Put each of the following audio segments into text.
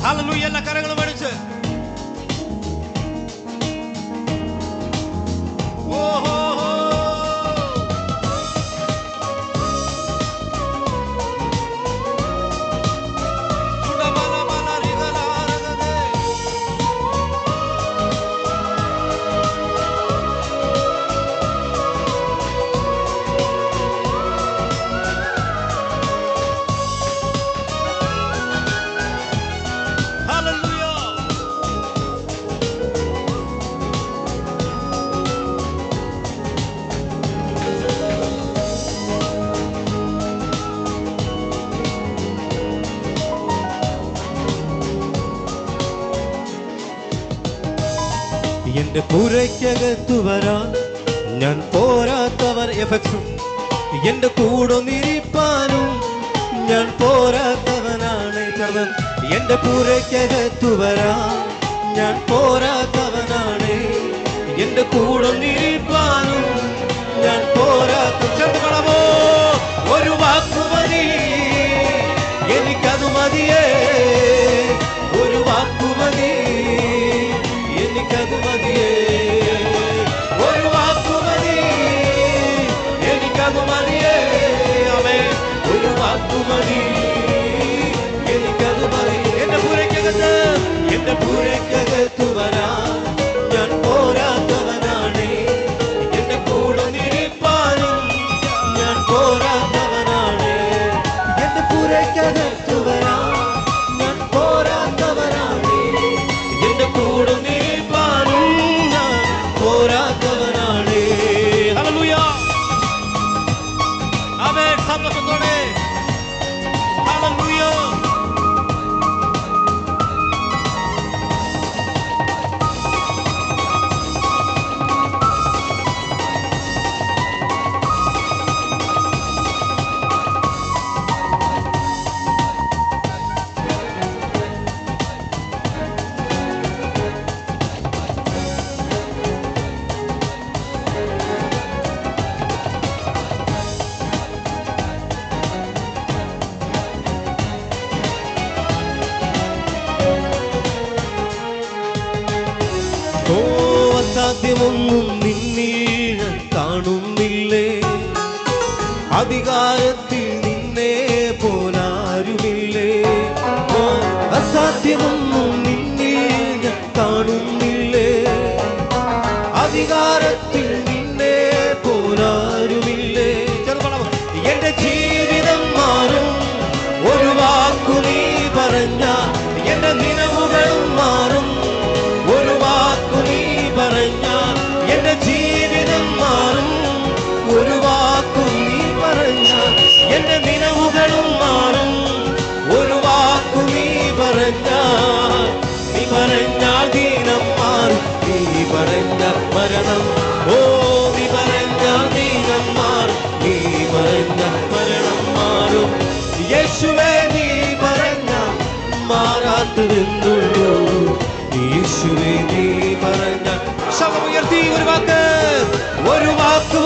Hallelujah. എല്ലാ കരങ്ങളും അടിച്ച് എന്റെ പുരയ്ക്കകത്തു വരാൻ ഞാൻ പോരാത്തവർ എഫക്സും എന്റെ കൂടൊന്നിരിപ്പാനും ഞാൻ പോരാത്തവനാണ്. എന്റെ പുരയ്ക്കകത്തു വരാൻ ഞാൻ പോരാത്തവനാണ്. എന്റെ കൂടൊന്നിരിപ്പാനും ഞാൻ പോരാത്തവോ. ഒരു വാക്കുമതി എനിക്കതു മതിയേ. ഒരു വാക്കുമതി എനിക്കതു മതിയേ. ഒരു വാക്കുമതി എനിക്കതു മതിയേ. അവേ ഒരു വാക്കുമതി എനിക്കതു മതി. എന്റെ പുരയ്ക്കകത്ത് വരാൻ ഞാൻ പോരാത്തവനാണ്. എന്റെ കൂടെ നിരിപ്പാനും ഞാൻ പോരാത്തവനാണ്. എന്റെ പുരയ്ക്കകത്ത് വരാൻ ഞാൻ പോരാത്തവനാണ്. എന്റെ കൂടെ നിരിപ്പാനും ഞാൻ പോരാത്തവനാണ്. ഹല്ലേലൂയ. ആമേൻ. സന്തോഷത്തോടെ ഹല്ലേലൂയ. അസാധ്യമൊന്നും നിന്നിൽ കാണുന്നില്ലേ. അധികാരത്തിൽ നിന്നെ പോലാരുമില്ലേ. അസാധ്യമൊന്നും നിന്നിൽ കാണുന്നില്ലേ. അധികാരത്തിൽ നിന്നെ പോലാരുമില്ലേ. എന്റെ ജീവിതം മാറും ഒരു വാക്കു നീ പറഞ്ഞ. എന്റെ നിലവുകളും മാറും ഒരു വാക്കു നീ പറഞ്ഞ. എന്റെ ജീവിതം മാറും ഒരു വാക്കു നീ പറഞ്ഞ. എന്റെ നിലവുകളും മാറും ഒരു വാക്കു നീ പറഞ്ഞ. നീ പറഞ്ഞാൽ ദീനം മാറും. നീ പറഞ്ഞ മരണം. ഓ നീ പറഞ്ഞാൽ ദീനം മാറും. നീ പറഞ്ഞ മരണം മാറും. യേശുവേ നീ പറഞ്ഞ മാറാത്തതെന്നുള്ളൂ. യേശുവേ നീ പറഞ്ഞ. ശബ്ദമുയർത്തി ഒരു വാക്ക്. ഒരു വാക്ക്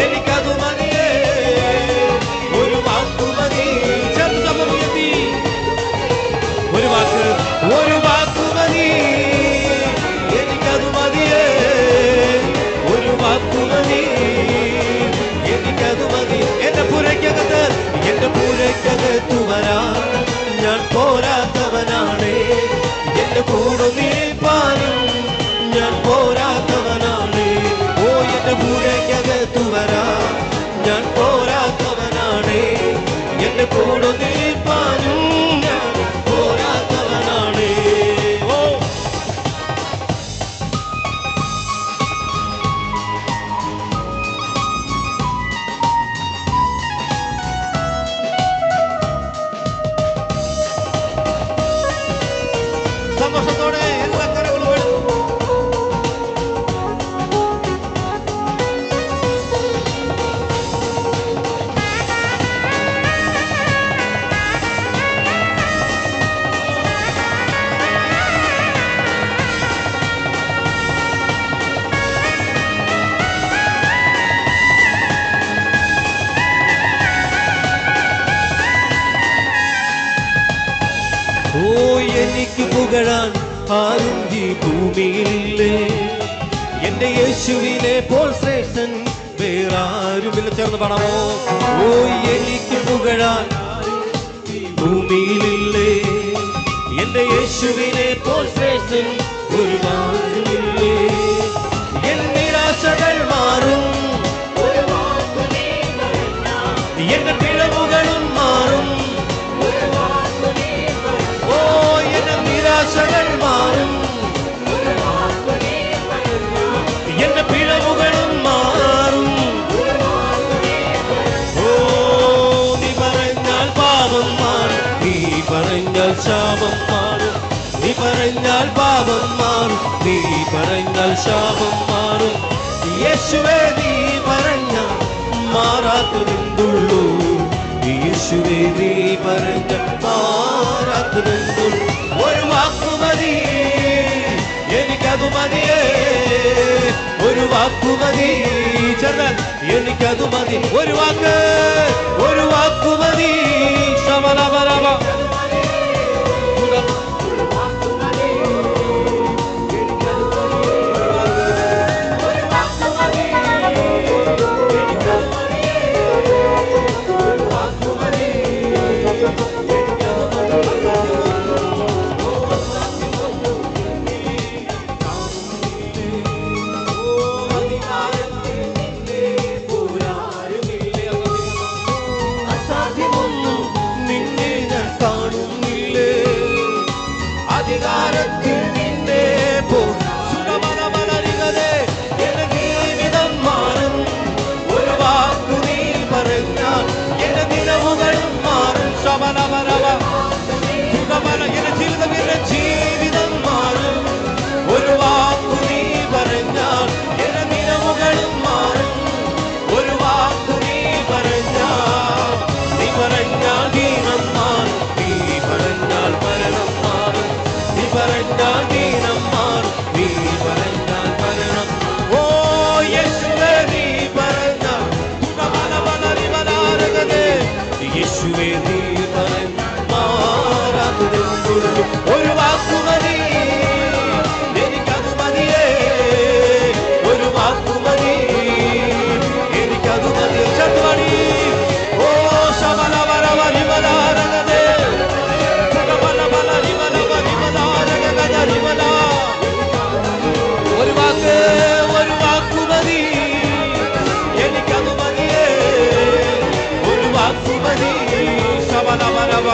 എനിക്കതു മതിയേ. ഒരു വാക്കു മതി. ശബ്ദമുയർത്തി ഒരു വാക്ക്. ഒരു വാക്കു മതി എനിക്കതു മതിയേ. ഒരു വാക്കു മതി എനിക്കതു മതി. എന്റെ പുരയ്ക്കകത്തു വരാൻ ഞാൻ പോരാത്തവനാണ്. എന്റെ കൂടെ നിൽപ്പാൻ പുകഴാൻ ആരും ഈ ഭൂമിയില്ലേ. എന്റെ യേശുവിനെ പോൽ ശ്രേഷ്ഠൻ വേറാരുമില്ല. ചേർന്ന് പാടാമോ? ഓ എനിക്ക് പുകഴാൻ ഈ ഭൂമിയിലില്ലേ. എന്റെ യേശുവിനെ പോൽ ശ്രേഷ്ഠൻ ഒരുപാടുമില്ലേ. എൻ നിരാശകൾ മാറും, എന്റെ പിഴവുകളും മാറും. ഓ എന്റെ നിരാശകൾ മാറും, എന്റെ പിഴവുകളും മാറും. ഓ നീ പറഞ്ഞാൽ പാപം മാറും, നീ പറഞ്ഞാൽ ശാപം മാറും. നീ പറഞ്ഞാൽ പാപം മാറും, നീ പറഞ്ഞാൽ ശാപം മാറും. യേശുവേ നീ പറഞ്ഞാൽ മാറാത്തതെന്തുള്ളൂ. യേശുവേ നീ പറഞ്ഞ മാറാത്തതെന്തുള്ളൂ. ഒരു വാക്കുമതി എനിക്കതു മതിയേ, ഒരു വാക്കുമതി. ചെന്നാൽ എനിക്കതു മതി. ഒരു വാക്ക്, ഒരു വാക്കുമതി. ശബലബലബ അധികാരത്തിൽ നിന്നെ പോ. സുരമലമലരികതേ എന്റെ ജീവിതം മാറും. ഒരു വാക്കു നീ പറഞ്ഞാൽ എന്റെ നിലവുകളും മാറും. ശബലബലബ സുഖമല എന്റെ ജീവിതം, എന്റെ ജീവിതം മാറും. ഒരു വാക്കു നീ പറഞ്ഞാൽ എന്റെ നിലവുകളും മാറും. ഒരു വാക്കു നീ പറഞ്ഞാൽ, നീ പറഞ്ഞാൽ ദീനം മാറും. നീ പറഞ്ഞാൽ മരണം മാറും. നീ പറഞ്ഞാൽ ദീനം മാറും. നീ പറഞ്ഞാൽ മരണം. ഓ യേശുവേ നീ പറഞ്ഞാൽ സുഖമലമലരിവലാരകതേ. യേശുവേ നീ പറഞ്ഞ മാറാത്തതെന്തുള്ളൂ. ഒരു വാക്കുമതി എനിക്കതു മതിയേ, ഒരു വാക്കുമതി എനിക്കതു മതി. ചത്തുമണി ഓ ശബലബലബലിവലാരകതേ. ഒരു വാക്ക്, ഒരു വാക്കുമതി എനിക്കതു മതിയേ, ഒരു വാക്കുമതി. ശബലബലബ